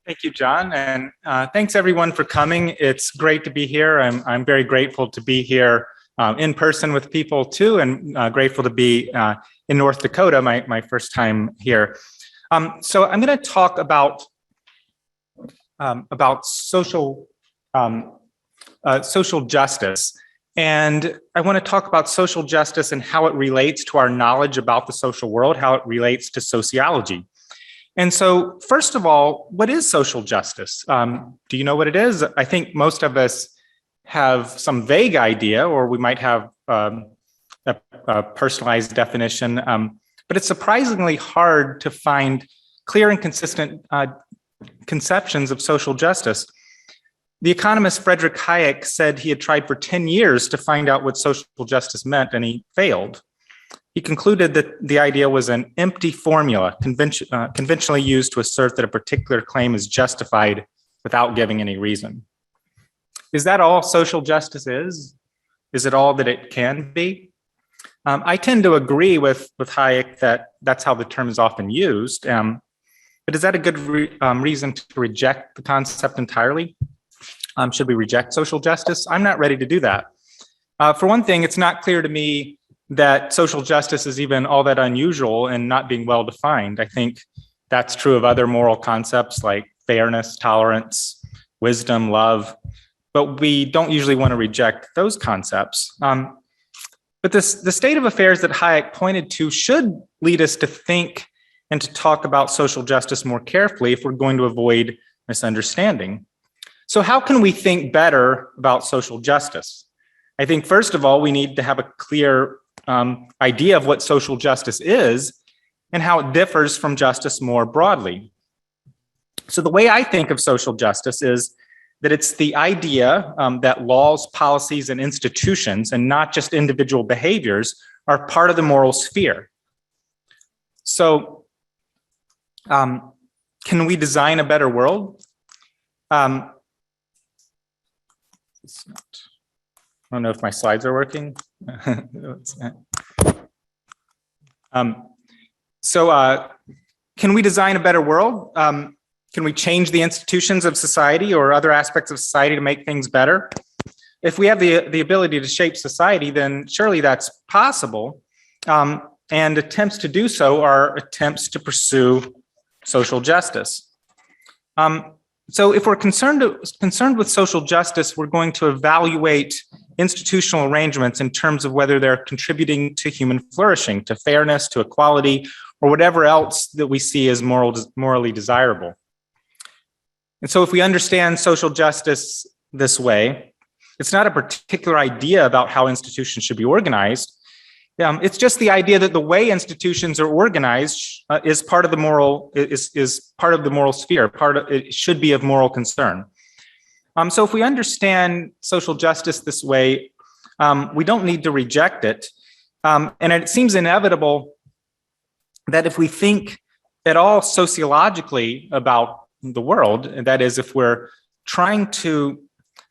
Thank you, John, and thanks everyone for coming. It's great to be here. I'm very grateful to be here in person with people too, and grateful to be in North Dakota, my first time here. So I'm going to talk about social justice, and I want to talk about social justice and how it relates to our knowledge about the social world, how it relates to sociology. And so, first of all, what is social justice? Do you know what it is? I think most of us have some vague idea, or we might have a personalized definition, but it's surprisingly hard to find clear and consistent conceptions of social justice. The economist Friedrich Hayek said he had tried for 10 years to find out what social justice meant, and he failed. He concluded that the idea was an empty formula, conventionally used to assert that a particular claim is justified without giving any reason. Is that all social justice is? Is it all that it can be? I tend to agree with Hayek that that's how the term is often used, but is that a good reason to reject the concept entirely? Should we reject social justice? I'm not ready to do that. For one thing, it's not clear to me that social justice is even all that unusual and not being well defined. I think that's true of other moral concepts like fairness, tolerance, wisdom, love, but we don't usually want to reject those concepts. But the state of affairs that Hayek pointed to should lead us to think and to talk about social justice more carefully if we're going to avoid misunderstanding. So how can we think better about social justice? I think, first of all, we need to have a clear idea of what social justice is and how it differs from justice more broadly. So the way I think of social justice is that it's the idea that laws, policies, and institutions, and not just individual behaviors, are part of the moral sphere. So can we design a better world? I don't know if my slides are working. Can we design a better world? Can we change the institutions of society or other aspects of society to make things better? If we have the ability to shape society, then surely that's possible. And attempts to do so are attempts to pursue social justice. So if we're concerned with social justice, we're going to evaluate institutional arrangements in terms of whether they're contributing to human flourishing, to fairness, to equality, or whatever else that we see as morally desirable. And so if we understand social justice this way, it's not a particular idea about how institutions should be organized. It's just the idea that the way institutions are organized is part of the moral sphere. It should be of moral concern. So if we understand social justice this way, we don't need to reject it. And it seems inevitable that if we think at all sociologically about the world, that is, if we're trying to,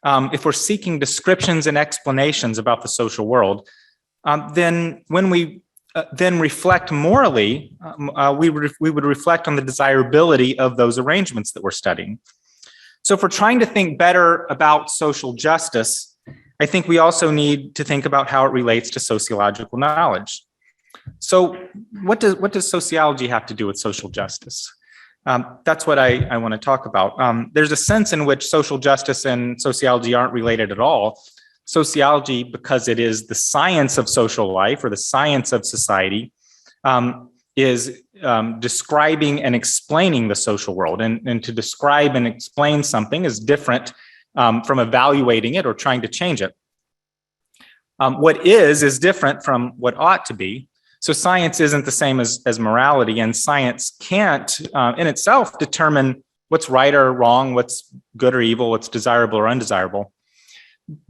if we're seeking descriptions and explanations about the social world, then when we then reflect morally, we would reflect on the desirability of those arrangements that we're studying. So if we're trying to think better about social justice, I think we also need to think about how it relates to sociological knowledge. So what does sociology have to do with social justice? That's what I want to talk about. There's a sense in which social justice and sociology aren't related at all. Sociology, because it is the science of social life or the science of society, is describing and explaining the social world. And to describe and explain something is different from evaluating it or trying to change it. What is different from what ought to be. So science isn't the same as morality, and science can't in itself determine what's right or wrong, what's good or evil, what's desirable or undesirable.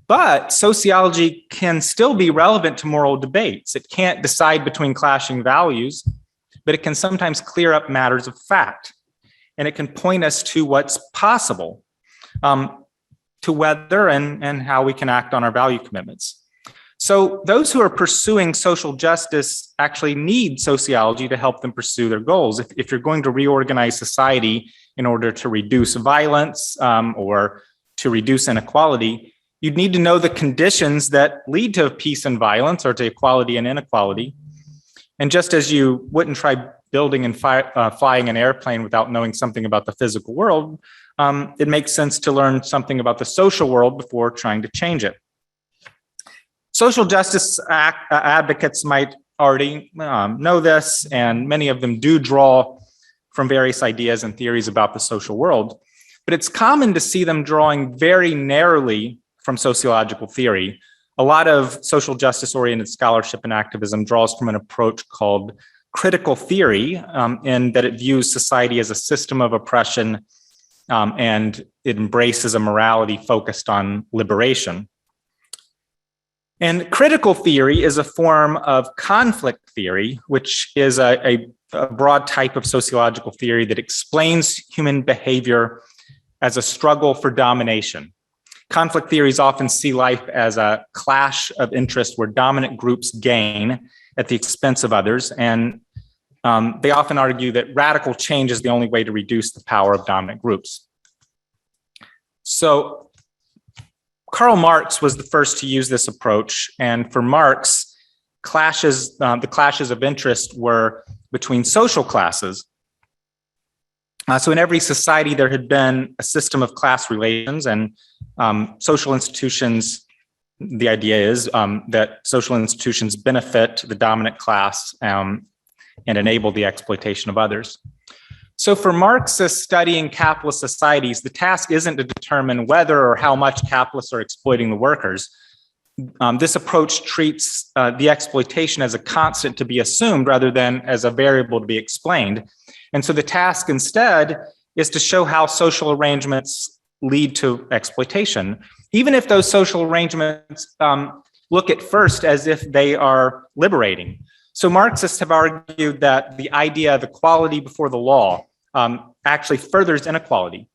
But sociology can still be relevant to moral debates. It can't decide between clashing values, but it can sometimes clear up matters of fact. And it can point us to what's possible, to whether and how we can act on our value commitments. So those who are pursuing social justice actually need sociology to help them pursue their goals. If you're going to reorganize society in order to reduce violence or to reduce inequality, you'd need to know the conditions that lead to peace and violence or to equality and inequality. And just as you wouldn't try building and flying an airplane without knowing something about the physical world, it makes sense to learn something about the social world before trying to change it. Social justice advocates might already know this, and many of them do draw from various ideas and theories about the social world, but it's common to see them drawing very narrowly from sociological theory. A lot of social justice-oriented scholarship and activism draws from an approach called critical theory, in that it views society as a system of oppression, and it embraces a morality focused on liberation. And critical theory is a form of conflict theory, which is a broad type of sociological theory that explains human behavior as a struggle for domination. Conflict theories often see life as a clash of interest where dominant groups gain at the expense of others, and they often argue that radical change is the only way to reduce the power of dominant groups. So Karl Marx was the first to use this approach, and for Marx, the clashes of interest were between social classes. So in every society, there had been a system of class relations, and social institutions, the idea is that social institutions benefit the dominant class and enable the exploitation of others. So for Marxists studying capitalist societies, the task isn't to determine whether or how much capitalists are exploiting the workers. This approach treats the exploitation as a constant to be assumed rather than as a variable to be explained. And so the task instead is to show how social arrangements lead to exploitation, even if those social arrangements look at first as if they are liberating. So Marxists have argued that the idea of equality before the law actually furthers inequality.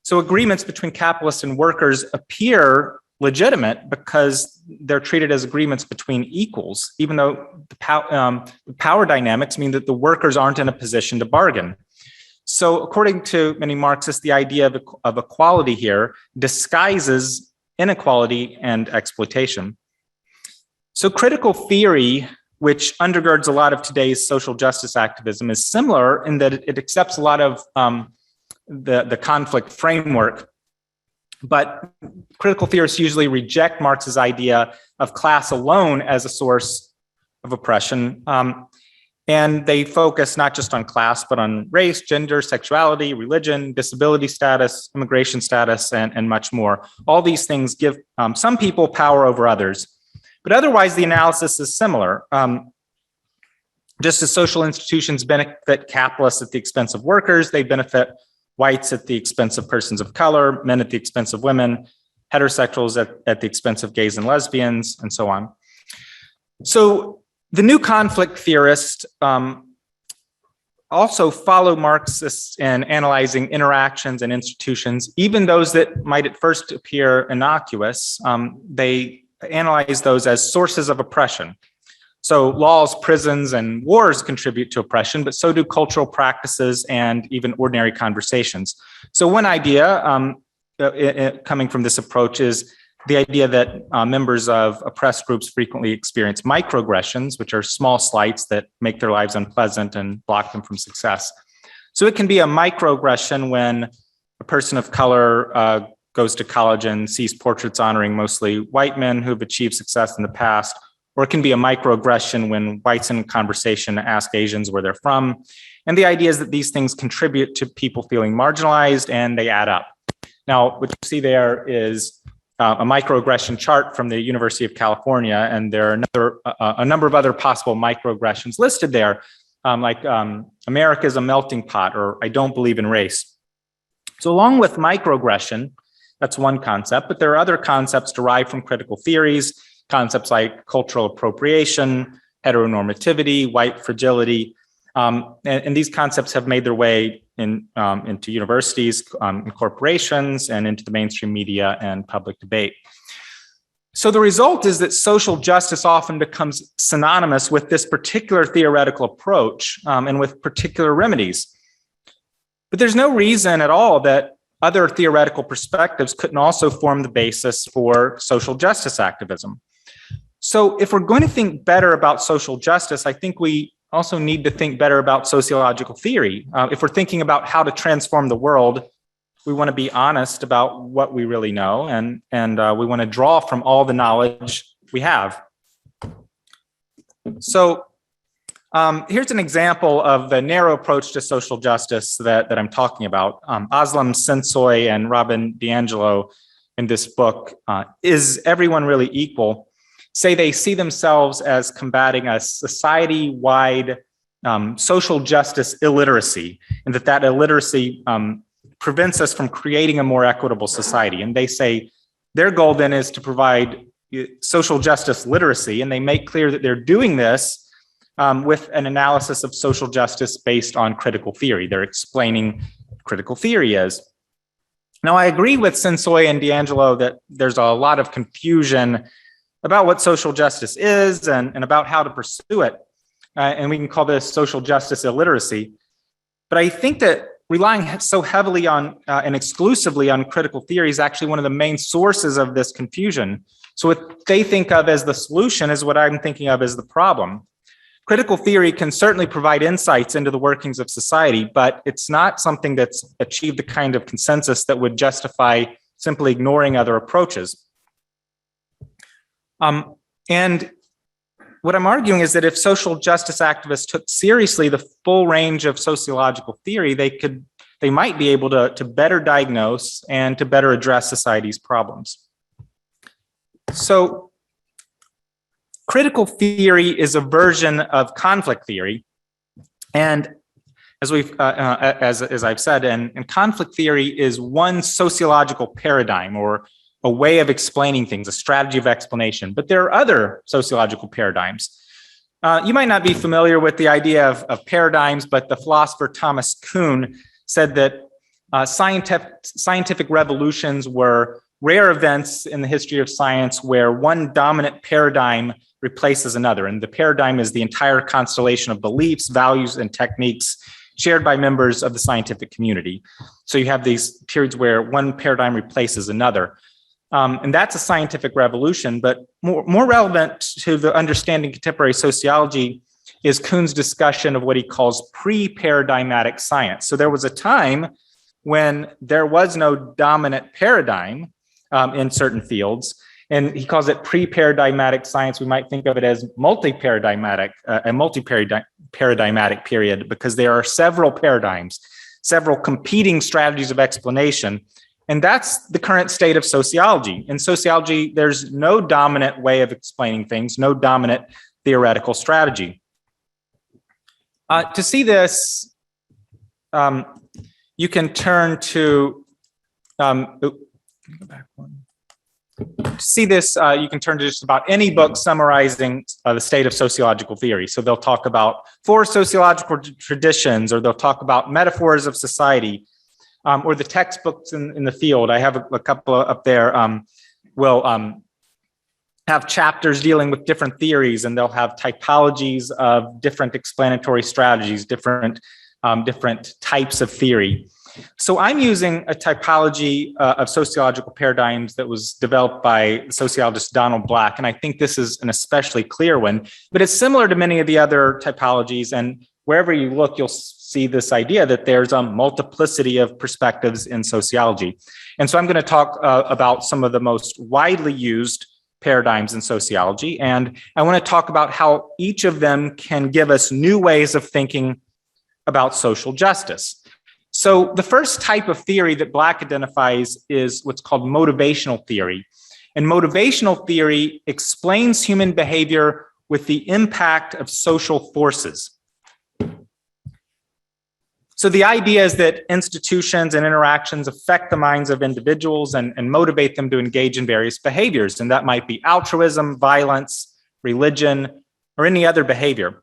So agreements between capitalists and workers appear legitimate because they're treated as agreements between equals, even though the power dynamics mean that the workers aren't in a position to bargain. So according to many Marxists, the idea of equality here disguises inequality and exploitation. So critical theory, which undergirds a lot of today's social justice activism, is similar in that it accepts a lot of the conflict framework. But critical theorists usually reject Marx's idea of class alone as a source of oppression. And they focus not just on class, but on race, gender, sexuality, religion, disability status, immigration status, and much more. All these things give some people power over others. But otherwise, the analysis is similar. Just as social institutions benefit capitalists at the expense of workers, they benefit whites at the expense of persons of color, men at the expense of women, heterosexuals at the expense of gays and lesbians, and so on. So the new conflict theorists also follow Marxists in analyzing interactions and institutions, even those that might at first appear innocuous. They analyze those as sources of oppression. So laws, prisons, and wars contribute to oppression, but so do cultural practices and even ordinary conversations. So one idea coming from this approach is the idea that members of oppressed groups frequently experience microaggressions, which are small slights that make their lives unpleasant and block them from success. So it can be a microaggression when a person of color goes to college and sees portraits honoring mostly white men who have achieved success in the past. Or it can be a microaggression when whites in conversation ask Asians where they're from. And the idea is that these things contribute to people feeling marginalized and they add up. Now, what you see there is a microaggression chart from the University of California, and there are a number of other possible microaggressions listed there, like America is a melting pot, or I don't believe in race. So along with microaggression, that's one concept, but there are other concepts derived from critical theories, concepts like cultural appropriation, heteronormativity, white fragility, and these concepts have made their way into universities, in corporations, and into the mainstream media and public debate. So the result is that social justice often becomes synonymous with this particular theoretical approach and with particular remedies. But there's no reason at all that other theoretical perspectives couldn't also form the basis for social justice activism. So if we're going to think better about social justice, I think we also need to think better about sociological theory. If we're thinking about how to transform the world, we want to be honest about what we really know, and we want to draw from all the knowledge we have. So here's an example of the narrow approach to social justice that I'm talking about. Aslam Sensoy and Robin DiAngelo in this book, Is Everyone Really Equal?, say they see themselves as combating a society-wide social justice illiteracy, and that illiteracy prevents us from creating a more equitable society. And they say their goal then is to provide social justice literacy, and they make clear that they're doing this with an analysis of social justice based on critical theory. They're explaining what critical theory is. Now, I agree with Sensoy and DiAngelo that there's a lot of confusion about what social justice is and about how to pursue it. And we can call this social justice illiteracy. But I think that relying so heavily on and exclusively on critical theory is actually one of the main sources of this confusion. So what they think of as the solution is what I'm thinking of as the problem. Critical theory can certainly provide insights into the workings of society, but it's not something that's achieved the kind of consensus that would justify simply ignoring other approaches. And what I'm arguing is that if social justice activists took seriously the full range of sociological theory, they might be able to better diagnose and to better address society's problems. So critical theory is a version of conflict theory. And as I've said, and conflict theory is one sociological paradigm or a way of explaining things, a strategy of explanation. But there are other sociological paradigms. You might not be familiar with the idea of paradigms, but the philosopher Thomas Kuhn said that scientific revolutions were rare events in the history of science where one dominant paradigm replaces another. And the paradigm is the entire constellation of beliefs, values, and techniques shared by members of the scientific community. So you have these periods where one paradigm replaces another. And that's a scientific revolution, but more relevant to the understanding contemporary sociology is Kuhn's discussion of what he calls pre-paradigmatic science. So there was a time when there was no dominant paradigm in certain fields, and he calls it pre-paradigmatic science. We might think of it as multi-paradigmatic, a multi-paradigmatic period, because there are several paradigms, several competing strategies of explanation. And that's the current state of sociology. In sociology, there's no dominant way of explaining things, no dominant theoretical strategy. To see this, you can turn to, you can turn to just about any book summarizing the state of sociological theory. So they'll talk about 4 sociological traditions, or they'll talk about metaphors of society, or the textbooks in the field. I have a couple up there. Will have chapters dealing with different theories, and they'll have typologies of different explanatory strategies, different types of theory. So I'm using a typology of sociological paradigms that was developed by the sociologist Donald Black, and I think this is an especially clear one, but it's similar to many of the other typologies, and wherever you look, you'll see this idea that there's a multiplicity of perspectives in sociology. And so I'm going to talk about some of the most widely used paradigms in sociology, and I want to talk about how each of them can give us new ways of thinking about social justice. So the first type of theory that Black identifies is what's called motivational theory. And motivational theory explains human behavior with the impact of social forces. So the idea is that institutions and interactions affect the minds of individuals and motivate them to engage in various behaviors. And that might be altruism, violence, religion, or any other behavior.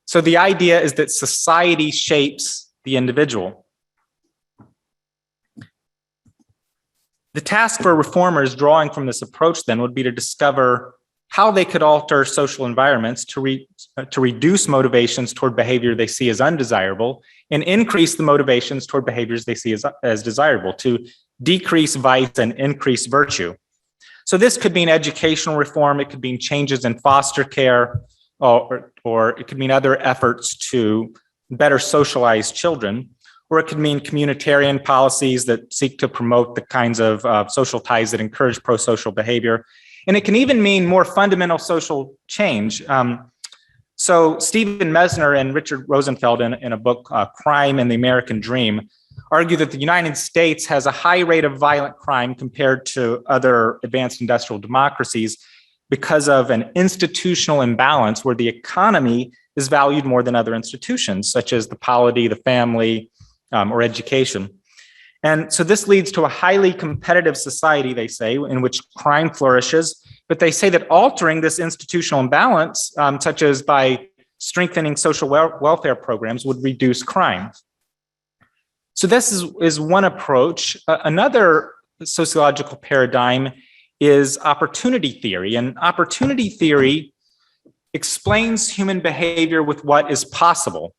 So the idea is that society shapes the individual. The task for reformers drawing from this approach then would be to discover how they could alter social environments to reduce motivations toward behavior they see as undesirable and increase the motivations toward behaviors they see as desirable, to decrease vice and increase virtue. So this could mean educational reform, it could mean changes in foster care, or it could mean other efforts to better socialize children, or it could mean communitarian policies that seek to promote the kinds of social ties that encourage pro-social behavior. And it can even mean more fundamental social change. So Stephen Mesner and Richard Rosenfeld in a book, Crime and the American Dream, argue that the United States has a high rate of violent crime compared to other advanced industrial democracies because of an institutional imbalance where the economy is valued more than other institutions, such as the polity, the family, or education. And so this leads to a highly competitive society, they say, in which crime flourishes. But they say that altering this institutional imbalance, such as by strengthening social welfare programs, would reduce crime. So this is one approach. Another sociological paradigm is opportunity theory. And opportunity theory explains human behavior with what is possible.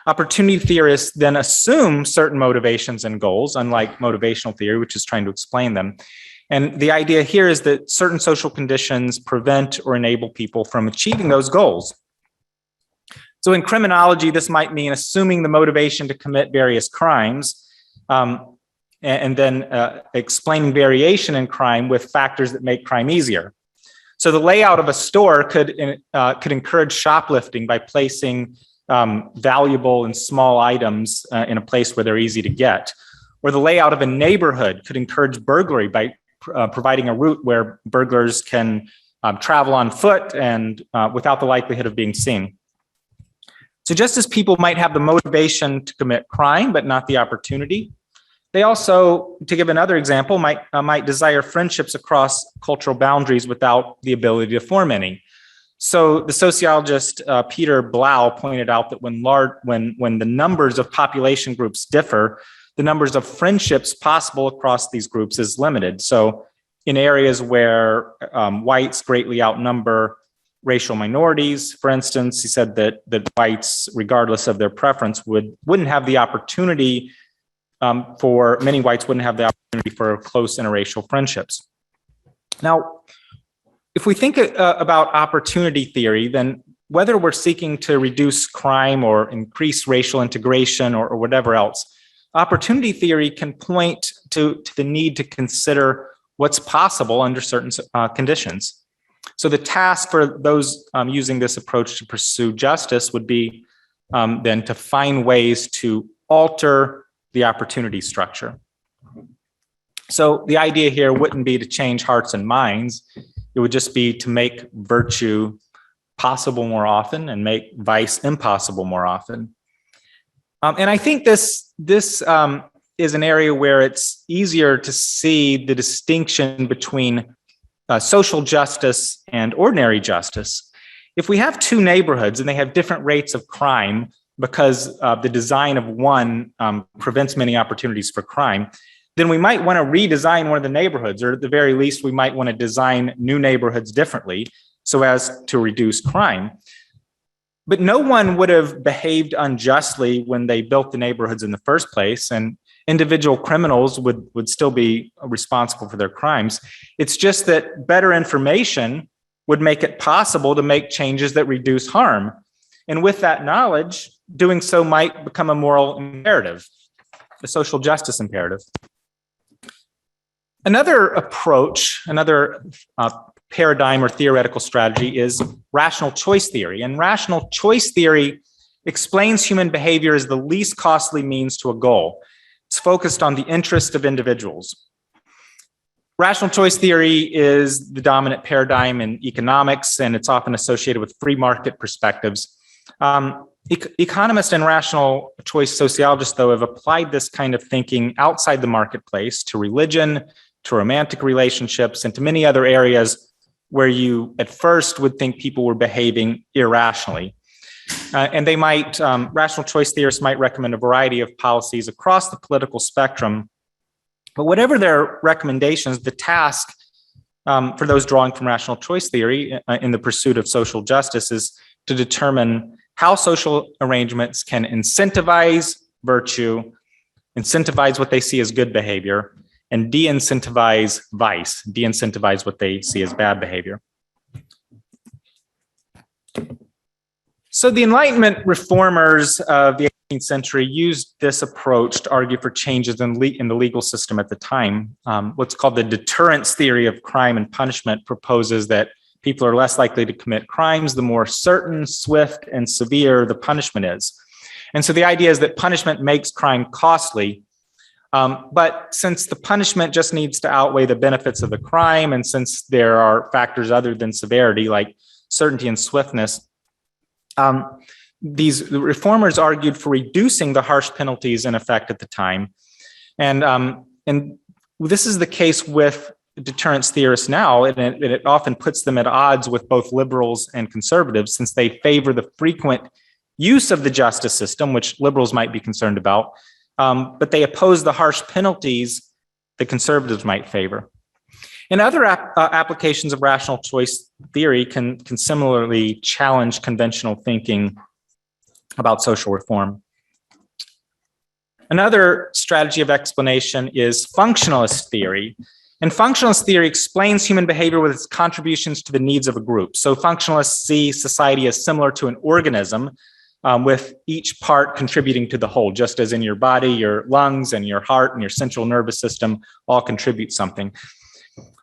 Opportunity theorists then assume certain motivations and goals, unlike motivational theory, which is trying to explain them. And the idea here is that certain social conditions prevent or enable people from achieving those goals. So in criminology, this might mean assuming the motivation to commit various crimes, and then explaining variation in crime with factors that make crime easier. So the layout of a store could encourage shoplifting by placing valuable and small items in a place where they're easy to get. Or the layout of a neighborhood could encourage burglary by providing a route where burglars can travel on foot and without the likelihood of being seen. So just as people might have the motivation to commit crime, but not the opportunity, they also, to give another example, might desire friendships across cultural boundaries without the ability to form any. So the sociologist Peter Blau pointed out that when the numbers of population groups differ, the numbers of friendships possible across these groups is limited. So in areas where whites greatly outnumber racial minorities, for instance, he said that whites, regardless of their preference, wouldn't have the opportunity many whites wouldn't have the opportunity for close interracial friendships. Now, if we think about opportunity theory, then whether we're seeking to reduce crime or increase racial integration or whatever else, opportunity theory can point to the need to consider what's possible under certain conditions. So the task for those using this approach to pursue justice would be then to find ways to alter the opportunity structure. So the idea here wouldn't be to change hearts and minds. It would just be to make virtue possible more often and make vice impossible more often. And I think this is an area where it's easier to see the distinction between social justice and ordinary justice. If we have two neighborhoods and they have different rates of crime because the design of one prevents many opportunities for crime, then we might want to redesign one of the neighborhoods, or at the very least, we might want to design new neighborhoods differently so as to reduce crime. But no one would have behaved unjustly when they built the neighborhoods in the first place, and individual criminals would still be responsible for their crimes. It's just that better information would make it possible to make changes that reduce harm. And with that knowledge, doing so might become a moral imperative, a social justice imperative. Another approach, another paradigm or theoretical strategy is rational choice theory. And rational choice theory explains human behavior as the least costly means to a goal. It's focused on the interest of individuals. Rational choice theory is the dominant paradigm in economics, and it's often associated with free market perspectives. Economists and rational choice sociologists, though, have applied this kind of thinking outside the marketplace to religion, to romantic relationships, and to many other areas where you at first would think people were behaving irrationally. And they might, rational choice theorists might recommend a variety of policies across the political spectrum. But whatever their recommendations, the task for those drawing from rational choice theory in the pursuit of social justice is to determine how social arrangements can incentivize virtue, incentivize what they see as good behavior, and de-incentivize vice, de-incentivize what they see as bad behavior. So the Enlightenment reformers of the 18th century used this approach to argue for changes in the legal system at the time. What's called the deterrence theory of crime and punishment proposes that people are less likely to commit crimes the more certain, swift, and severe the punishment is. And so the idea is that punishment makes crime costly, but since the punishment just needs to outweigh the benefits of the crime, and since there are factors other than severity like certainty and swiftness, the reformers argued for reducing the harsh penalties in effect at the time. And this is the case with deterrence theorists now, and it often puts them at odds with both liberals and conservatives, since they favor the frequent use of the justice system, which liberals might be concerned about, but they oppose the harsh penalties that conservatives might favor. And other applications of rational choice theory can similarly challenge conventional thinking about social reform. Another strategy of explanation is functionalist theory. And functionalist theory explains human behavior with its contributions to the needs of a group. So functionalists see society as similar to an organism, with each part contributing to the whole, just as in your body, your lungs and your heart and your central nervous system all contribute something.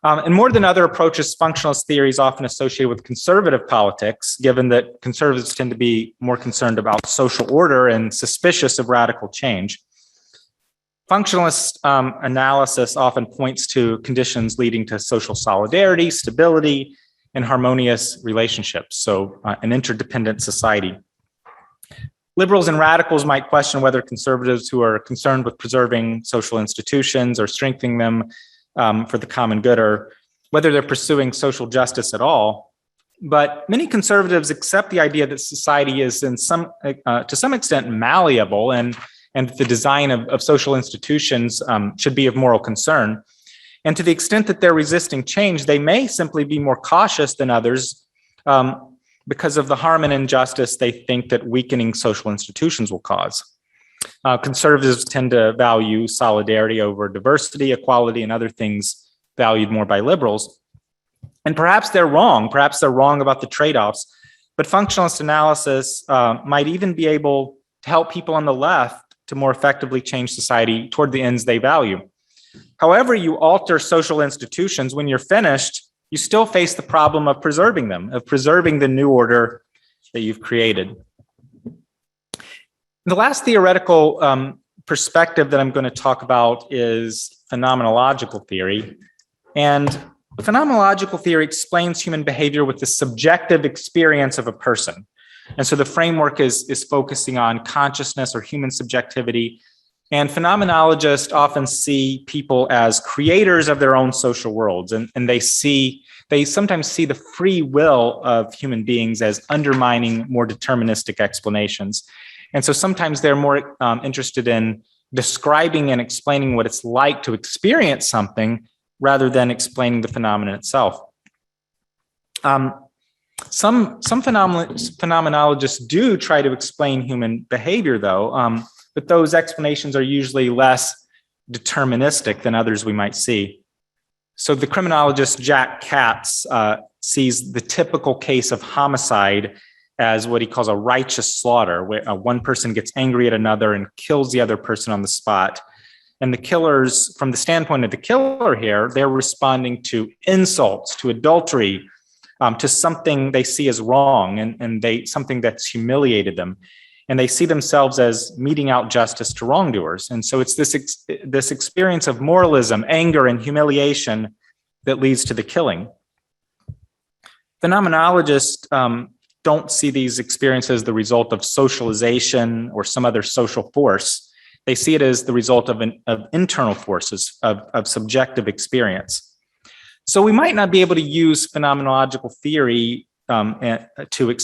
And more than other approaches, functionalist theory is often associated with conservative politics, given that conservatives tend to be more concerned about social order and suspicious of radical change. Functionalist analysis often points to conditions leading to social solidarity, stability, and harmonious relationships, so an interdependent society. Liberals and radicals might question whether conservatives who are concerned with preserving social institutions or strengthening them for the common good, or whether they're pursuing social justice at all. But many conservatives accept the idea that society is to some extent malleable, and the design of social institutions should be of moral concern. And to the extent that they're resisting change, they may simply be more cautious than others because of the harm and injustice they think that weakening social institutions will cause. Conservatives tend to value solidarity over diversity, equality, and other things valued more by liberals. And perhaps they're wrong. Perhaps they're wrong about the trade-offs. But functionalist analysis might even be able to help people on the left to more effectively change society toward the ends they value. However you alter social institutions, when you're finished, you still face the problem of preserving them, of preserving the new order that you've created. The last theoretical perspective that I'm going to talk about is phenomenological theory. And phenomenological theory explains human behavior with the subjective experience of a person. And so the framework is focusing on consciousness or human subjectivity. And phenomenologists often see people as creators of their own social worlds. And they sometimes see the free will of human beings as undermining more deterministic explanations. And so sometimes they're more interested in describing and explaining what it's like to experience something rather than explaining the phenomenon itself. Some phenomenologists do try to explain human behavior, though, but those explanations are usually less deterministic than others we might see. So the criminologist Jack Katz sees the typical case of homicide as what he calls a righteous slaughter, where one person gets angry at another and kills the other person on the spot. And the killers, from the standpoint of the killer here, they're responding to insults, to adultery, to something they see as wrong, and something that's humiliated them. And they see themselves as meting out justice to wrongdoers. And so it's this experience of moralism, anger, and humiliation that leads to the killing. Phenomenologists don't see these experiences as the result of socialization or some other social force. They see it as the result of internal forces, of subjective experience. So we might not be able to use phenomenological theory to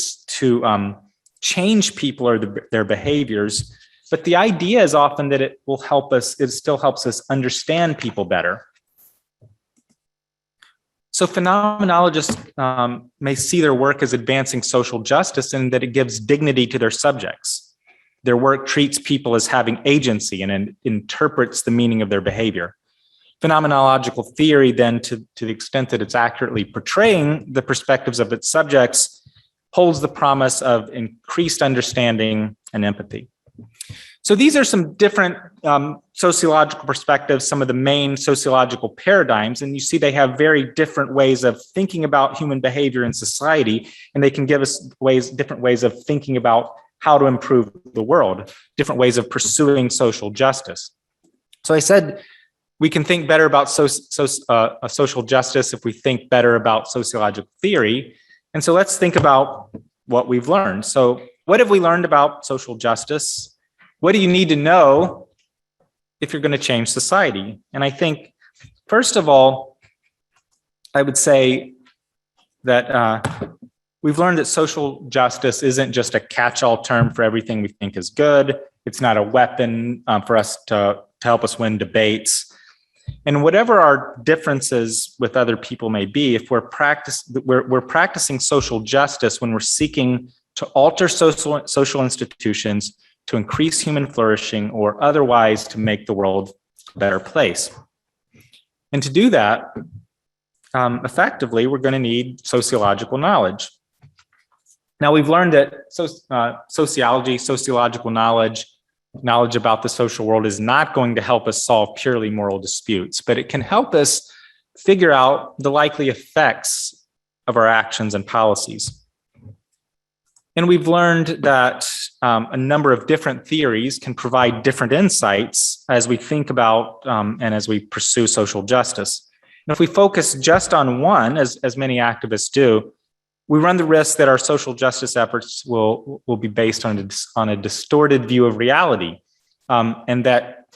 change people or their behaviors, but the idea is often that it will help us, it still helps us understand people better. So phenomenologists may see their work as advancing social justice in that it gives dignity to their subjects. Their work treats people as having agency and interprets the meaning of their behavior. Phenomenological theory, then, to the extent that it's accurately portraying the perspectives of its subjects, holds the promise of increased understanding and empathy. So these are some different sociological perspectives, some of the main sociological paradigms, and you see they have very different ways of thinking about human behavior in society, and they can give us different ways of thinking about how to improve the world, different ways of pursuing social justice. So I said we can think better about social justice if we think better about sociological theory, and so let's think about what we've learned. So what have we learned about social justice? What do you need to know if you're going to change society? And I think, first of all, I would say that we've learned that social justice isn't just a catch-all term for everything we think is good. It's not a weapon for us to help us win debates. And whatever our differences with other people may be, if we're practicing social justice when we're seeking to alter social institutions, to increase human flourishing, or otherwise to make the world a better place. And to do that, effectively, we're going to need sociological knowledge. Now, we've learned that sociology, sociological knowledge about the social world is not going to help us solve purely moral disputes, but it can help us figure out the likely effects of our actions and policies. And we've learned that a number of different theories can provide different insights as we think about and as we pursue social justice. And if we focus just on one, as many activists do, we run the risk that our social justice efforts will be based on a distorted view of reality, and that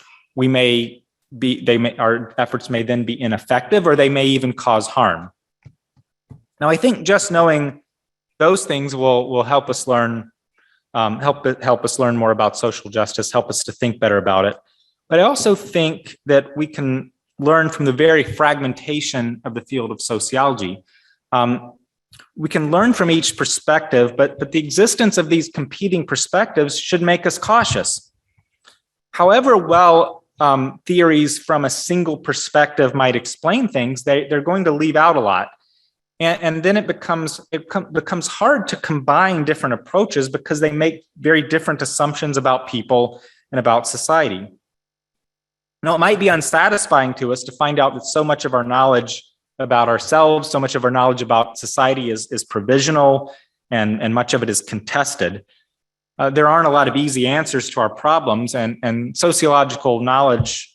our efforts may then be ineffective, or they may even cause harm. Now, I think just knowing those things will help us learn, help us learn more about social justice, help us to think better about it. But I also think that we can learn from the very fragmentation of the field of sociology. We can learn from each perspective, but the existence of these competing perspectives should make us cautious. However well theories from a single perspective might explain things, they're going to leave out a lot. And then it becomes hard to combine different approaches because they make very different assumptions about people and about society. Now, it might be unsatisfying to us to find out that so much of our knowledge about ourselves, so much of our knowledge about society is provisional, and much of it is contested. There aren't a lot of easy answers to our problems, and sociological knowledge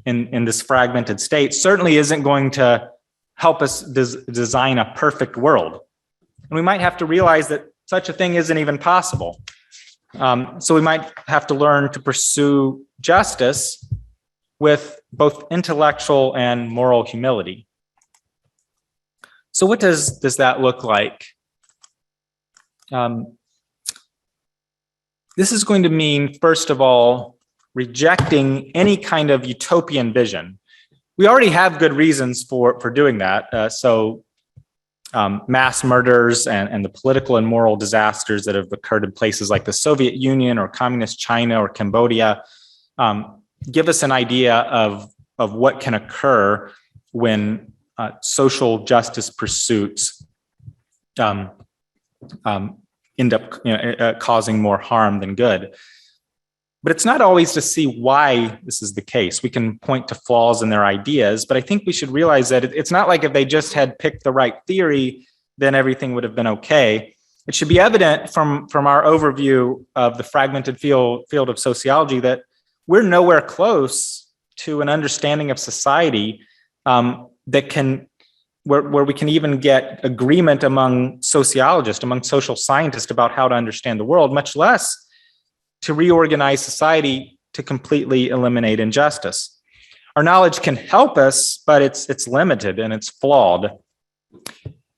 in this fragmented state certainly isn't going to help us design a perfect world. And we might have to realize that such a thing isn't even possible. So we might have to learn to pursue justice with both intellectual and moral humility. So what does that look like? This is going to mean, first of all, rejecting any kind of utopian vision. We already have good reasons for doing that. Mass murders and the political and moral disasters that have occurred in places like the Soviet Union or communist China or Cambodia give us an idea of what can occur when social justice pursuits end up causing more harm than good. But it's not always to see why this is the case. We can point to flaws in their ideas, but I think we should realize that it's not like if they just had picked the right theory, then everything would have been okay. It should be evident from our overview of the fragmented field of sociology that we're nowhere close to an understanding of society where we can even get agreement among sociologists, among social scientists about how to understand the world, much less to reorganize society to completely eliminate injustice. Our knowledge can help us, but it's limited and it's flawed.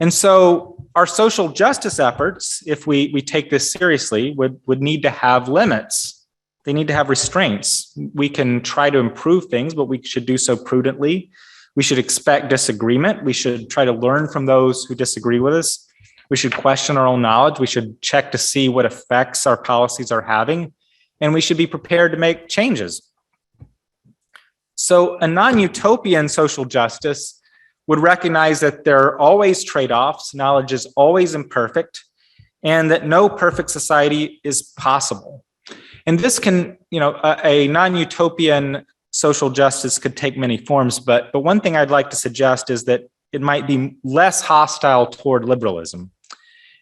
And so our social justice efforts, if we take this seriously, would need to have limits. They need to have restraints. We can try to improve things, but we should do so prudently. We should expect disagreement. We should try to learn from those who disagree with us. We should question our own knowledge. We should check to see what effects our policies are having, and we should be prepared to make changes. So a non-utopian social justice would recognize that there are always trade-offs, knowledge is always imperfect, and that no perfect society is possible. And this can, a non-utopian social justice could take many forms, but one thing I'd like to suggest is that it might be less hostile toward liberalism.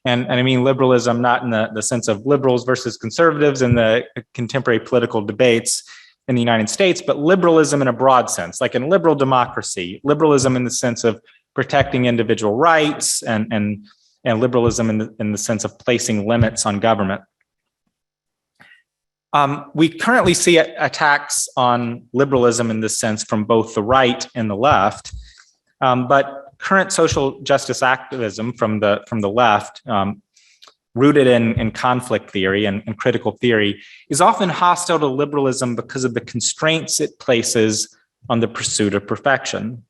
And I mean liberalism not in the sense of liberals versus conservatives in the contemporary political debates in the United States, but liberalism in a broad sense, like in liberal democracy, liberalism in the sense of protecting individual rights, and liberalism in the sense of placing limits on government. We currently see attacks on liberalism in this sense from both the right and the left, but current social justice activism from the left, rooted in conflict theory and critical theory, is often hostile to liberalism because of the constraints it places on the pursuit of perfection.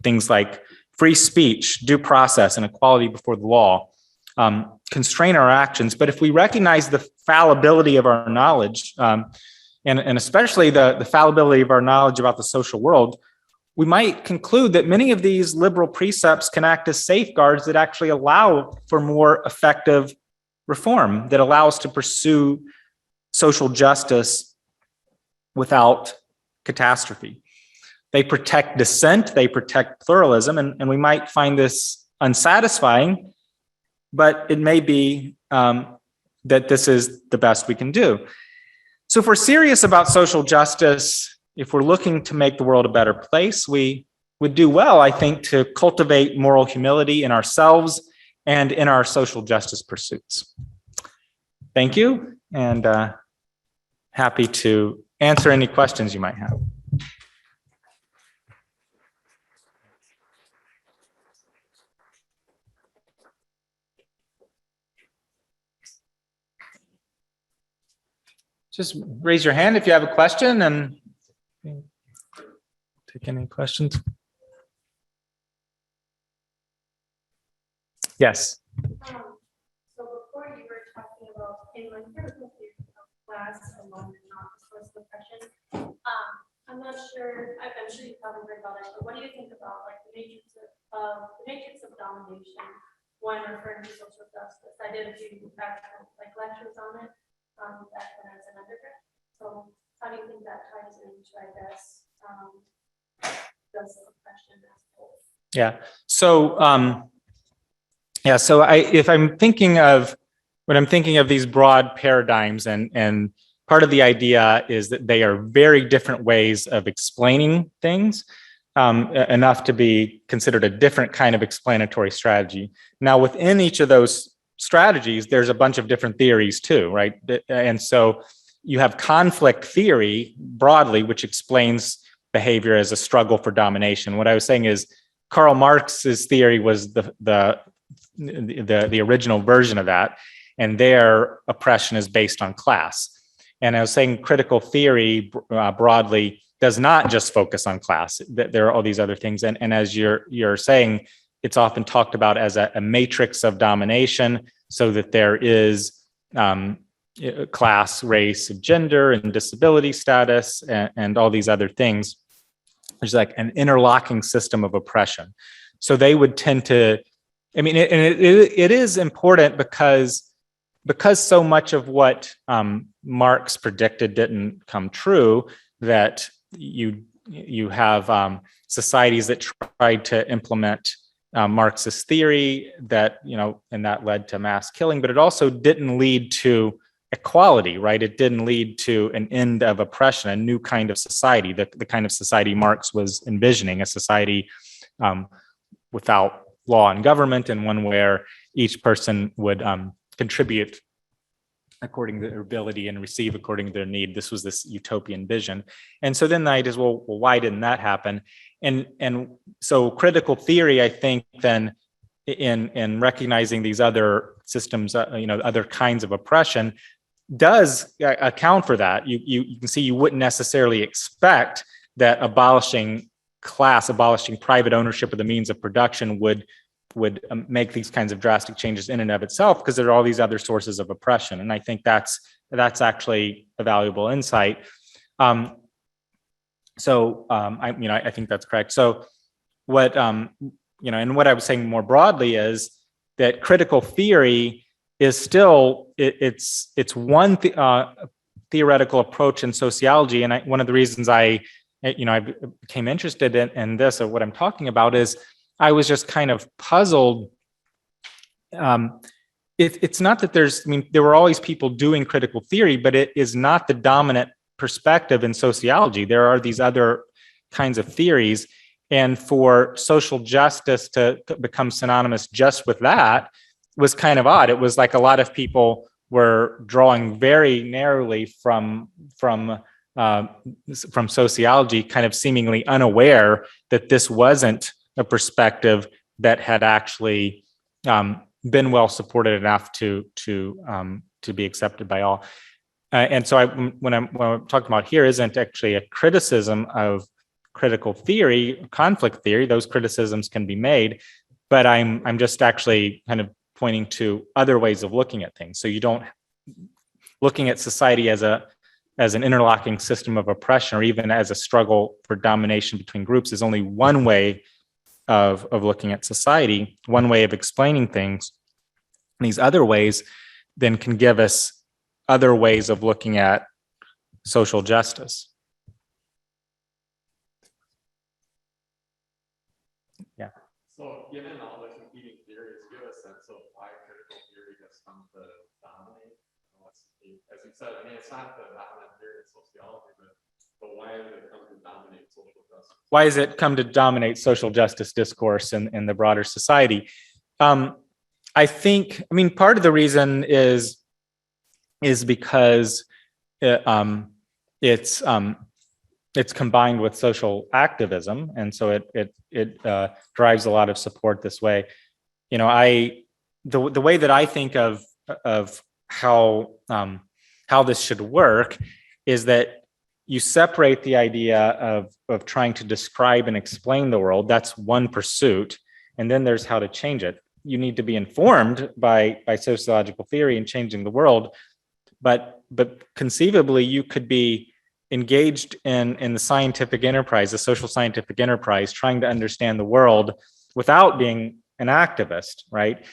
Things like free speech, due process, and equality before the law constrain our actions. But if we recognize the fallibility of our knowledge, and especially the fallibility of our knowledge about the social world, we might conclude that many of these liberal precepts can act as safeguards that actually allow for more effective reform, that allows to pursue social justice without catastrophe. They protect dissent, they protect pluralism, and we might find this unsatisfying, but it may be that this is the best we can do. So if we're serious about social justice, if we're looking to make the world a better place, we would do well, I think, to cultivate moral humility in ourselves and in our social justice pursuits. Thank you, and happy to answer any questions you might have. Just raise your hand if you have a question, and take any questions. Yes. So before you were talking about in my critical theory of class alone and not source of oppression, I'm not sure. I'm sure you probably heard about it, but what do you think about like the matrix of domination when referring to social justice? I did a few actual lectures on it back when I was an undergrad. So how do you think that ties into, I guess, the oppression as a whole? Yeah. So. So if I'm thinking of these broad paradigms, and part of the idea is that they are very different ways of explaining things, enough to be considered a different kind of explanatory strategy. Now, within each of those strategies, there's a bunch of different theories too, right? And so you have conflict theory broadly, which explains behavior as a struggle for domination. What I was saying is Karl Marx's theory was the original version of that, and their oppression is based on class. And I was saying critical theory broadly does not just focus on class. There are all these other things, and as you're saying, it's often talked about as a matrix of domination, so that there is class, race, gender, and disability status, and all these other things. There's like an interlocking system of oppression. So they would tend to, I mean, it is important because so much of what Marx predicted didn't come true, that you have societies that tried to implement Marxist theory that, and that led to mass killing, but it also didn't lead to equality, right? It didn't lead to an end of oppression, a new kind of society, the kind of society Marx was envisioning, a society without law and government, and one where each person would contribute according to their ability and receive according to their need. This was this utopian vision. And so then the idea is, well, why didn't that happen? And so critical theory, I think, then in recognizing these other systems, other kinds of oppression, does account for that. You can see you wouldn't necessarily expect that abolishing class, abolishing private ownership of the means of production would make these kinds of drastic changes in and of itself, because there are all these other sources of oppression. And I think that's actually a valuable insight. I think that's correct. So what, and what I was saying more broadly is that critical theory is still, it's one theoretical approach in sociology. And one of the reasons I became interested in this, or what I'm talking about, is I was just kind of puzzled. It's not that there were always people doing critical theory, but it is not the dominant perspective in sociology. There are these other kinds of theories. And for social justice to become synonymous just with that was kind of odd. It was like a lot of people were drawing very narrowly from sociology, kind of seemingly unaware that this wasn't a perspective that had actually been well supported enough to be accepted by all. And so when I'm talking about here isn't actually a criticism of critical theory, conflict theory. Those criticisms can be made, but I'm just actually kind of pointing to other ways of looking at things. So you don't looking at society as an interlocking system of oppression, or even as a struggle for domination between groups, is only one way of looking at society, one way of explaining things. And these other ways then can give us other ways of looking at social justice. Yeah. So given all the competing theories, give a sense of why critical theory has come to dominate. As you said, I mean, it's not the dominant theory in sociology, but why has it come to dominate social justice? Why has it come to dominate social justice discourse in the broader society? I think, part of the reason is because it's combined with social activism, and so it drives a lot of support this way. The way that I think of how this should work is that you separate the idea of trying to describe and explain the world. That's one pursuit, and then there's how to change it. You need to be informed by sociological theory and changing the world, but conceivably you could be engaged in the scientific enterprise, the social scientific enterprise, trying to understand the world without being an activist, right?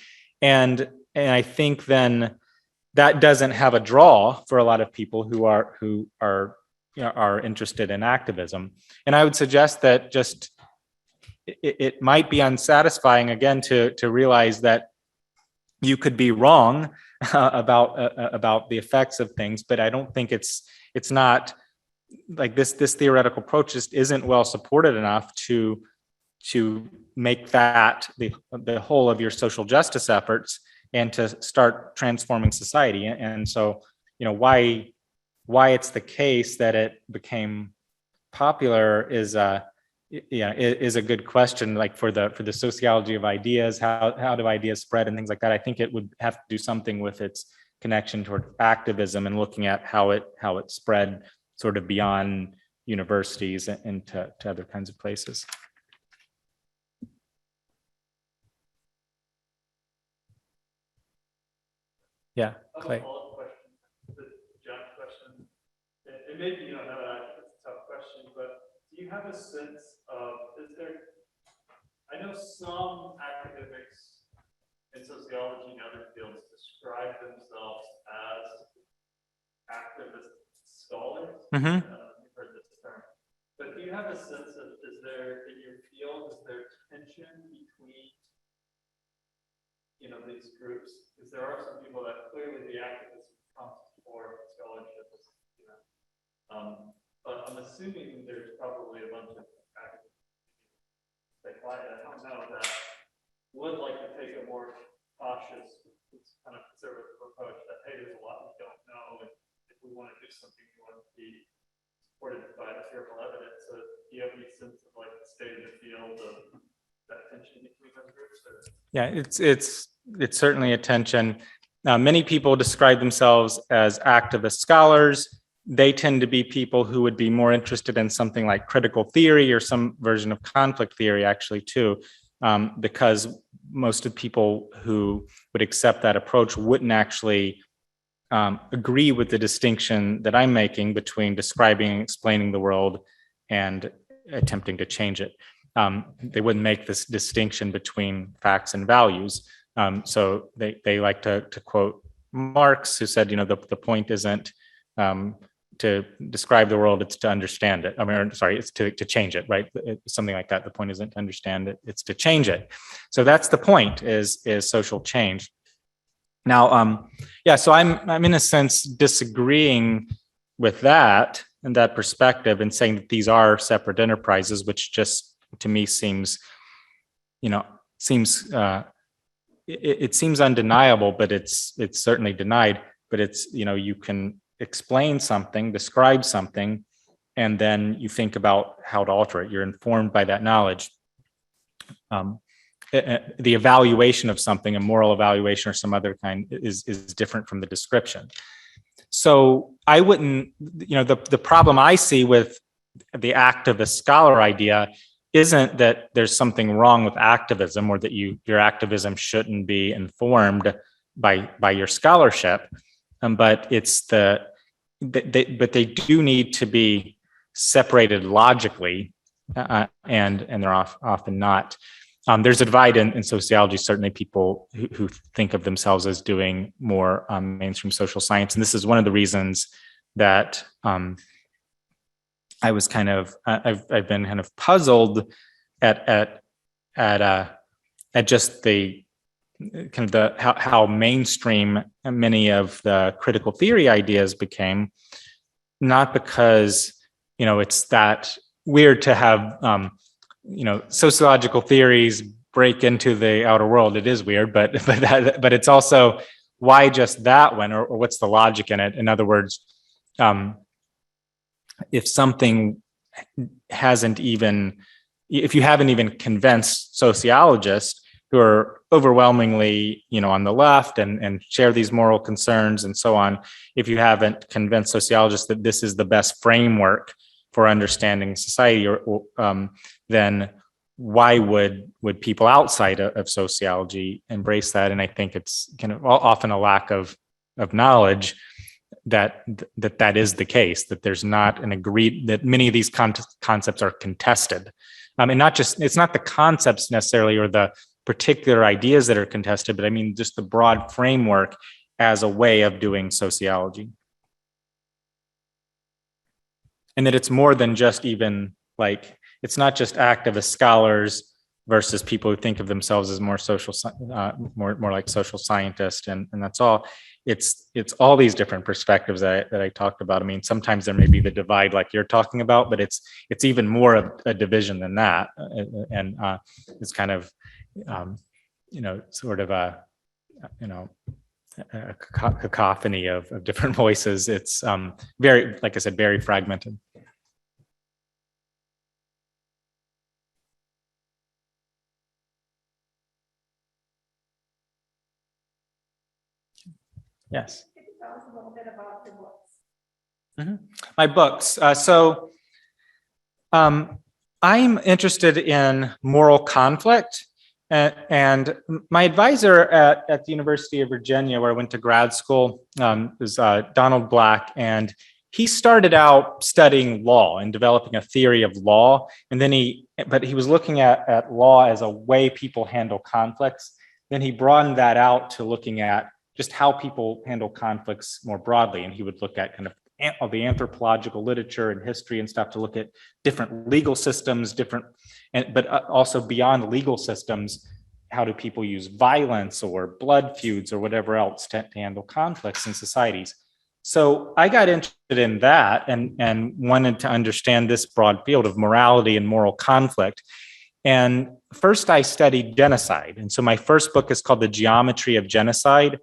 And I think then that doesn't have a draw for a lot of people who are interested in activism. And I would suggest that just it might be unsatisfying again to realize that you could be wrong about the effects of things, but I don't think it's not like this theoretical approach just isn't well supported enough to make that the whole of your social justice efforts and to start transforming society. And so, why it's the case that it became popular is a good question. Like for the sociology of ideas, how do ideas spread and things like that? I think it would have to do something with its connection toward activism and looking at how it spread sort of beyond universities and to other kinds of places. Yeah, Clay. John's question. And maybe you don't know that, it's a tough question, but do you have a sense of, I know some academics in sociology and other fields describe themselves as activist scholars. Mm-hmm. You've heard this term. But do you have a sense of, in your field, is there tension between these groups? Because there are some people that clearly the activism comes before scholarship. But I'm assuming there's probably a bunch of activists I don't know that would like to take a more cautious, kind of conservative approach that, hey, there's a lot we don't know, and if we want to do something, we want to be supported by empirical evidence. So do you have any sense of like the state of the field of that tension between those groups? Or? Yeah, it's certainly a tension. Many people describe themselves as activist scholars. they tend to be people who would be more interested in something like critical theory or some version of conflict theory, actually, too, because most of the people who would accept that approach wouldn't actually agree with the distinction that I'm making between describing and explaining the world and attempting to change it. They wouldn't make this distinction between facts and values. So they like to quote Marx, who said, the point isn't to describe the world, it's to understand it. It's to change it, right? Something like that. The point isn't to understand it, it's to change it. So that's the point, is social change. Now, so I'm in a sense disagreeing with that and that perspective, and saying that these are separate enterprises, which just to me seems it seems undeniable, but it's certainly denied. But it's, you can explain something, describe something, and then you think about how to alter it. You're informed by that knowledge. The evaluation of something, a moral evaluation or some other kind, is different from the description. So I wouldn't, the problem I see with the activist scholar idea isn't that there's something wrong with activism, or that your activism shouldn't be informed by your scholarship, but it's but they do need to be separated logically, and they're often not. There's a divide in sociology, certainly, people who think of themselves as doing more mainstream social science. And this is one of the reasons that I was I've been kind of puzzled at just the kind of how mainstream many of the critical theory ideas became, not because, it's that weird to have, sociological theories break into the outer world. It is weird, but it's also, why just that one, or what's the logic in it? In other words, if something if you haven't even convinced sociologists who are overwhelmingly, on the left and share these moral concerns and so on, if you haven't convinced sociologists that this is the best framework for understanding society, then why would people outside of sociology embrace that? And I think it's kind of often a lack of knowledge that is the case, that there's not an agreed, that many of these concepts are contested. And it's not the concepts necessarily or the particular ideas that are contested, but I mean just the broad framework as a way of doing sociology. And that it's more than just even it's not just activist scholars versus people who think of themselves as more more like social scientists, and that's all. It's all these different perspectives that I talked about. I mean, sometimes there may be the divide like you're talking about, but it's even more of a division than that, and it's kind of sort of a cacophony of different voices. It's very, like I said, very fragmented. Yes. Could you tell us a little bit about your books? Mm-hmm. My books. I'm interested in moral conflict, and my advisor at the University of Virginia, where I went to grad school, is Donald Black, and he started out studying law and developing a theory of law, and then he was looking at law as a way people handle conflicts. Then he broadened that out to looking at just how people handle conflicts more broadly. And he would look at kind of the anthropological literature and history and stuff to look at different legal systems, but also beyond legal systems, how do people use violence or blood feuds or whatever else to handle conflicts in societies. So I got interested in that and wanted to understand this broad field of morality and moral conflict. And first I studied genocide. And so my first book is called The Geometry of Genocide.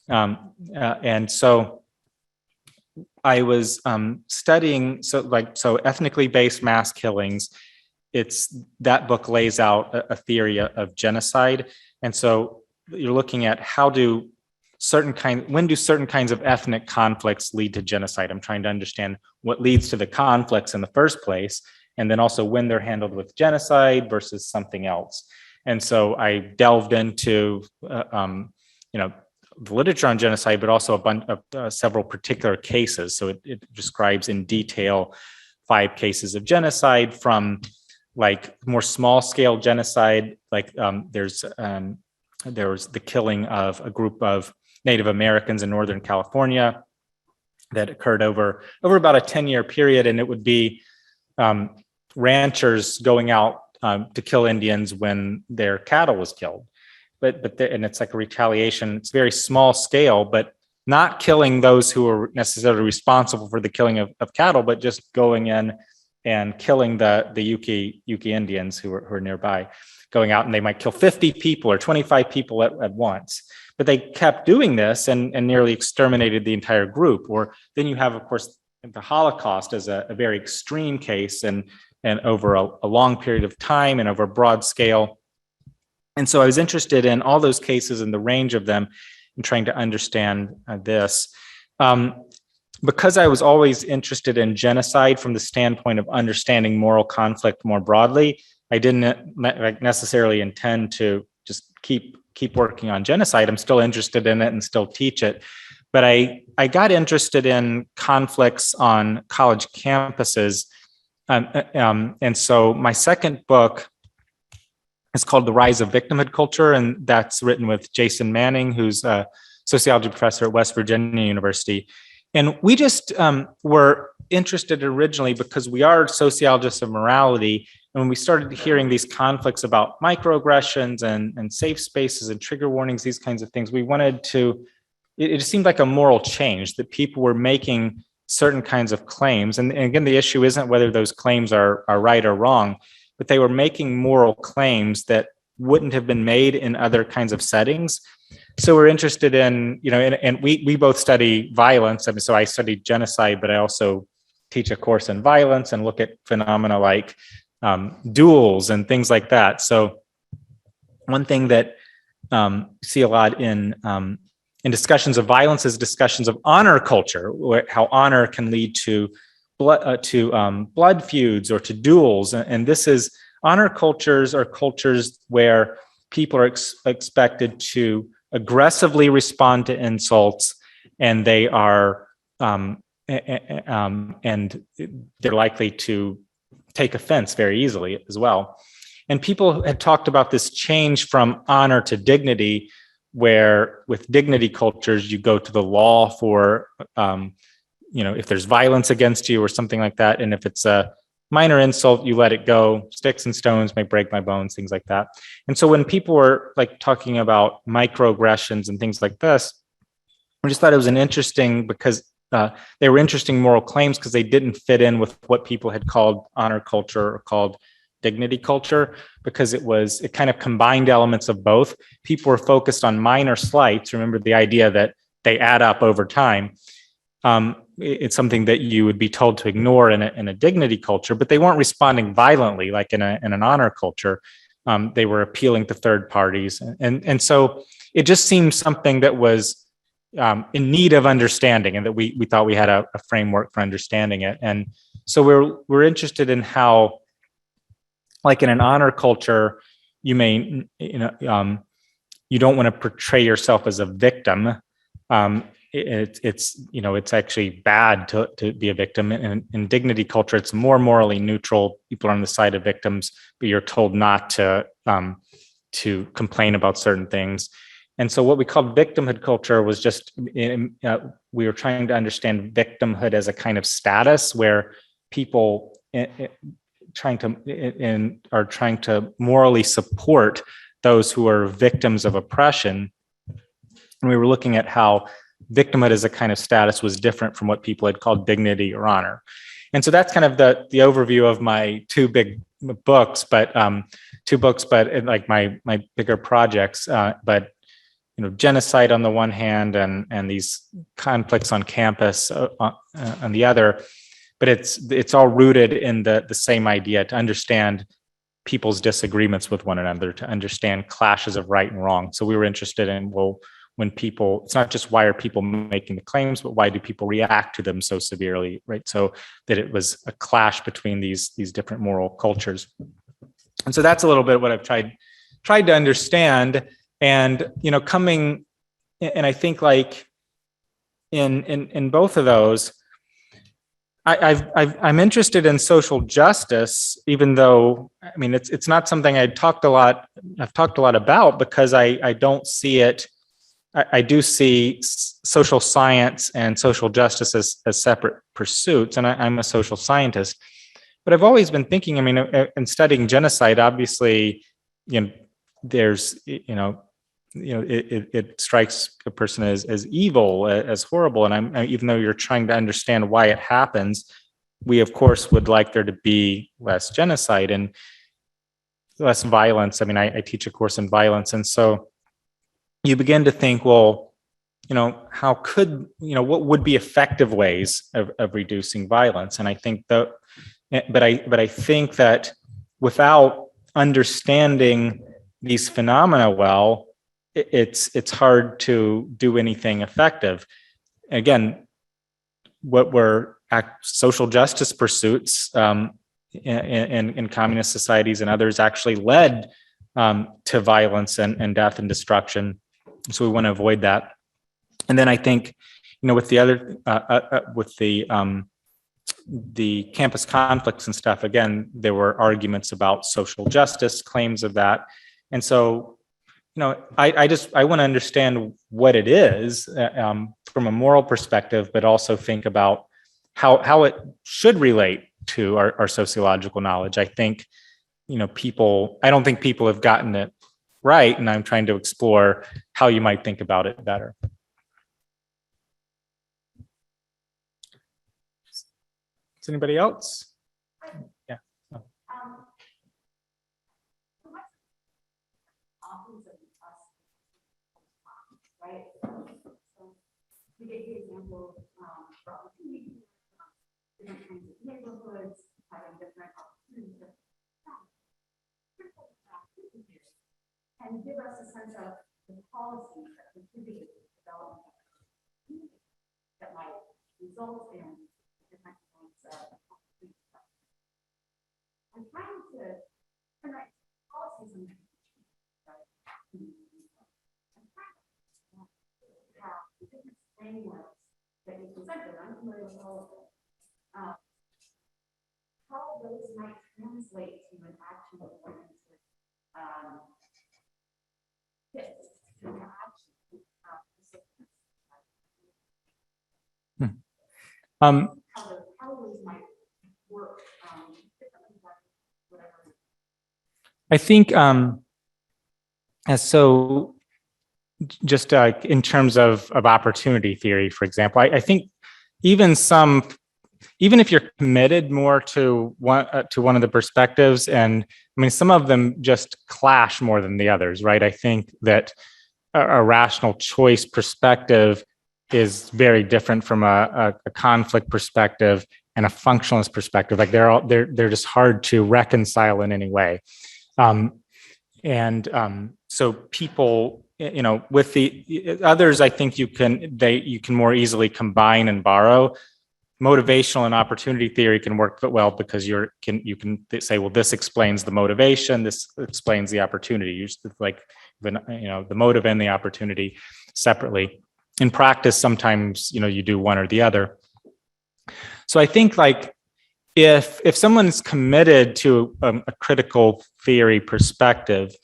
And so I was studying, so ethnically based mass killings. That book lays out a theory of genocide. And so you're looking at how do when do certain kinds of ethnic conflicts lead to genocide? I'm trying to understand what leads to the conflicts in the first place, and then also when they're handled with genocide versus something else. And so I delved into, the literature on genocide, but also a bunch of several particular cases. So it describes in detail 5 cases of genocide, from like more small scale genocide, like there was the killing of a group of Native Americans in Northern California that occurred over about a 10-year period. And it would be ranchers going out to kill Indians when their cattle was killed. And it's like a retaliation. It's very small scale, but not killing those who are necessarily responsible for the killing of cattle, but just going in and killing the Yuki Indians who are nearby, going out, and they might kill 50 people or 25 people at once. But they kept doing this and nearly exterminated the entire group. Or then you have, of course, the Holocaust as a very extreme case, and over a long period of time and over a broad scale. And so I was interested in all those cases and the range of them and trying to understand this. Because I was always interested in genocide from the standpoint of understanding moral conflict more broadly, I didn't necessarily intend to just keep working on genocide. I'm still interested in it and still teach it. But I got interested in conflicts on college campuses. And so my second book is called The Rise of Victimhood Culture, and that's written with Jason Manning, who's a sociology professor at West Virginia University. And we just were interested originally because we are sociologists of morality. And when we started hearing these conflicts about microaggressions and safe spaces and trigger warnings, these kinds of things, we wanted to, it seemed like a moral change that people were making certain kinds of claims. And again, the issue isn't whether those claims are right or wrong, but they were making moral claims that wouldn't have been made in other kinds of settings. So we're interested in, and we both study violence. I mean, so I studied genocide, but I also teach a course in violence and look at phenomena like duels and things like that. So one thing that you see a lot in discussions of violence is discussions of honor culture, how honor can lead to blood feuds or to duels. And this is, honor cultures are cultures where people are expected to aggressively respond to insults, and they are and they're likely to take offense very easily as well. And people had talked about this change from honor to dignity, where with dignity cultures, you go to the law for if there's violence against you or something like that. And if it's a minor insult, you let it go. Sticks and stones may break my bones, things like that. And so when people were like talking about microaggressions and things like this, I just thought it was because they were interesting moral claims because they didn't fit in with what people had called honor culture or called dignity culture, because it kind of combined elements of both. People were focused on minor slights. Remember the idea that they add up over time. It's something that you would be told to ignore in a dignity culture, but they weren't responding violently like in an honor culture. They were appealing to third parties. And so it just seemed something that was in need of understanding, and that we thought we had a framework for understanding it. And so we're interested in how, like in an honor culture, you may, you don't want to portray yourself as a victim. It's actually bad to be a victim. In dignity culture, it's more morally neutral. People are on the side of victims, but you're told not to complain about certain things. And so what we called victimhood culture was just, we were trying to understand victimhood as a kind of status where people are trying to morally support those who are victims of oppression. And we were looking at how victimhood as a kind of status was different from what people had called dignity or honor. And so that's kind of the overview of my two big books, but like my bigger projects, but genocide on the one hand and these conflicts on campus on the other. But it's all rooted in the same idea, to understand people's disagreements with one another, to understand clashes of right and wrong. So we were interested in, well, when people, it's not just why are people making the claims, but why do people react to them so severely, right? So that it was a clash between these different moral cultures. And so that's a little bit what I've tried to understand. And, you know, coming, and I think like in both of those, I'm interested in social justice, even though, I mean, it's not something I've talked a lot about, because I don't see it. I do see social science and social justice as separate pursuits, and I'm a social scientist. But I've always been thinking, I mean, in studying genocide, obviously, you know, there's, it strikes a person as evil, as horrible. And even though you're trying to understand why it happens, we of course would like there to be less genocide and less violence. I mean, I teach a course in violence. And so you begin to think, well, you know, how could, you know, what would be effective ways of reducing violence? And I think that, but I think that without understanding these phenomena well, it's hard to do anything effective. Again, what were social justice pursuits in communist societies and others actually led to violence and death and destruction. So we want to avoid that. And then I think, you know, with the other, with the campus conflicts and stuff, again, there were arguments about social justice, claims of that. And so, you know, I want to understand what it is from a moral perspective, but also think about how it should relate to our sociological knowledge. I think, you know, I don't think people have gotten it right, and I'm trying to explore how you might think about it better. Is anybody else? Yeah. Oh. Right? So we gave the example for opportunity, different kinds of neighborhoods, having different opportunities, and give us a sense of the policies that contributed to the development of that might result in different kinds of opportunities. I'm trying to connect policies and have different frameworks that you presented. I'm familiar with all of them. How those might translate to an action oriented how those might work differently, whatever. I think so just in terms of opportunity theory, for example, I think even if you're committed more to one of the perspectives, and I mean, some of them just clash more than the others, right? I think that a rational choice perspective is very different from a conflict perspective and a functionalist perspective. Like they're just hard to reconcile in any way. So people, you know, with the others, I think you can more easily combine and borrow. Motivational and opportunity theory can work well because you can say, well, this explains the motivation, this explains the opportunity. You just like, you know, the motive and the opportunity separately. In practice, sometimes, you know, you do one or the other. So I think like if someone's committed to a critical theory perspective,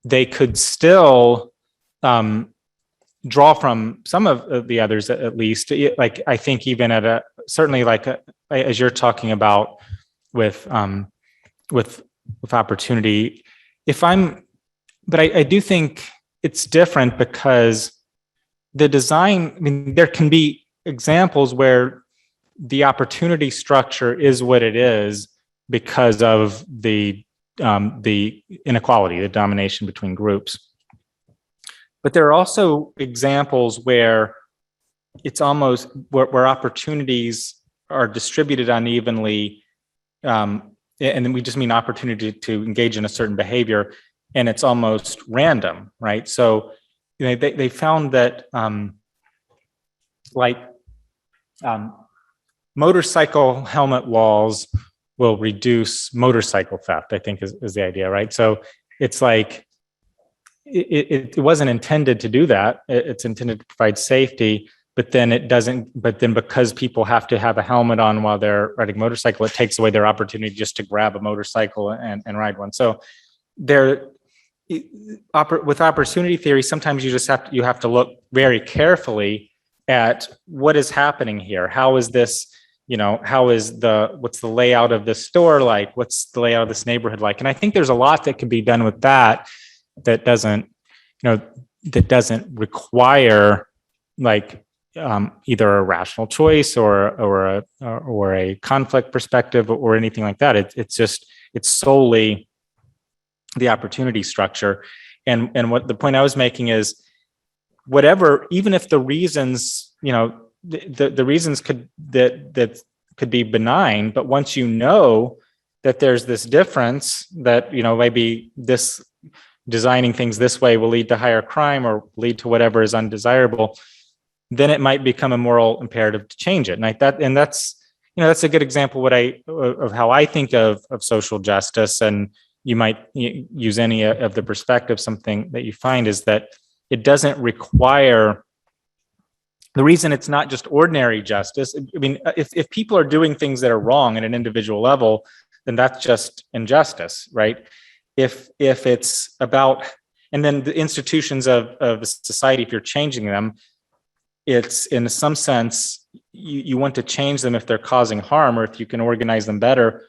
they could still draw from some of the others, at least. Like I think even at certainly like as you're talking about with opportunity, but I do think it's different because the design, I mean, there can be examples where the opportunity structure is what it is because of the inequality, the domination between groups. But there are also examples where it's almost where opportunities are distributed unevenly, and then we just mean opportunity to engage in a certain behavior, and it's almost random, right? So they found that motorcycle helmet walls will reduce motorcycle theft, I think is the idea, right? So it's like, it wasn't intended to do that. It's intended to provide safety, but then it doesn't, but then because people have to have a helmet on while they're riding a motorcycle, it takes away their opportunity just to grab a motorcycle and ride one. So with opportunity theory, sometimes you have to look very carefully at what is happening here. How is this, what's the layout of this store like? What's the layout of this neighborhood like? And I think there's a lot that can be done with that doesn't require like either a rational choice or a conflict perspective or anything like that. It's solely the opportunity structure. And what the point I was making is, whatever, even if the reasons, the reasons could be benign, but once you know that there's this difference, that maybe this designing things this way will lead to higher crime or lead to whatever is undesirable, then it might become a moral imperative to change it. And that's a good example of how I think of social justice. And you might use any of the perspective. Something that you find is that it doesn't require, the reason it's not just ordinary justice. I mean, if people are doing things that are wrong at an individual level, then that's just injustice, right? If it's about, and then the institutions of society, if you're changing them, it's in some sense, you want to change them if they're causing harm, or if you can organize them better,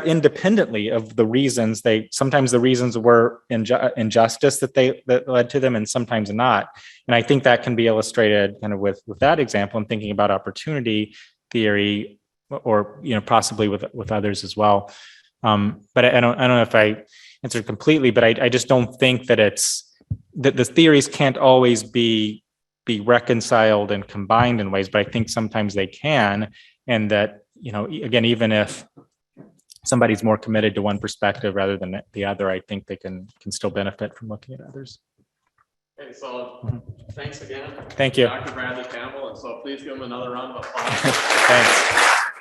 independently of the reasons. Sometimes the reasons were injustice that led to them, and sometimes not. And I think that can be illustrated kind of with that example, and thinking about opportunity theory, or possibly with others as well. But I don't know if I answered completely, but I just don't think that that the theories can't always be reconciled and combined in ways, but I think sometimes they can. And that, again, even if somebody's more committed to one perspective rather than the other, I think they can still benefit from looking at others. Okay, so thanks again. Thank you. Dr. Bradley Campbell, and so please give him another round of applause. Thanks.